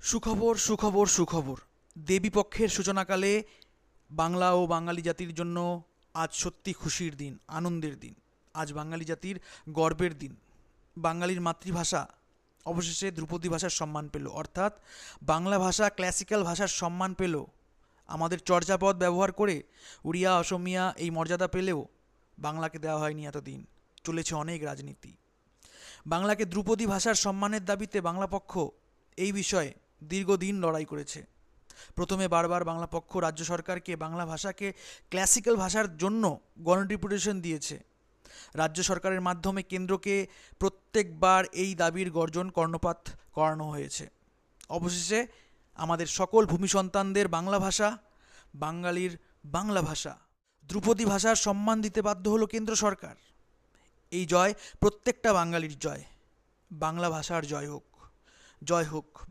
সুখবর সুখবর সুখবর। দেবীপক্ষের সূচনাকালে বাংলা ও বাঙালি জাতির জন্য আজ সত্যি খুশির দিন, আনন্দের দিন। আজ বাঙালি জাতির গর্বের দিন। বাঙালির মাতৃভাষা অবশেষে ধ্রুপদী ভাষার সম্মান পেল, অর্থাৎ বাংলা ভাষা ক্লাসিক্যাল ভাষার সম্মান পেল। আমাদের চর্যাপদ ব্যবহার করে উড়িয়া অসমিয়া এই মর্যাদা পেলেও বাংলাকে দেওয়া হয়নি এতদিন। চলেছে অনেক রাজনীতি। বাংলাকে ধ্রুপদী ভাষার সম্মানের দাবিতে বাংলা পক্ষ এই বিষয়ে দীর্ঘদিন লড়াই করেছে। প্রথমে বারবার বাংলা পক্ষ রাজ্য সরকারকে বাংলা ভাষাকে ক্লাসিক্যাল ভাষার জন্য গণডেপুটেশন দিয়েছে। রাজ্য সরকারের মাধ্যমে কেন্দ্রকে প্রত্যেকবার এই দাবির গর্জন কর্ণপাত করানো হয়েছে। অবশেষে আমাদের সকল ভূমি সন্তানদের বাংলা ভাষা, বাঙালির বাংলা ভাষা, ধ্রুপদী ভাষার সম্মান দিতে বাধ্য হলো কেন্দ্র সরকার। এই জয় প্রত্যেকটা বাঙালির জয়। বাংলা ভাষার জয় হোক, জয় হোক।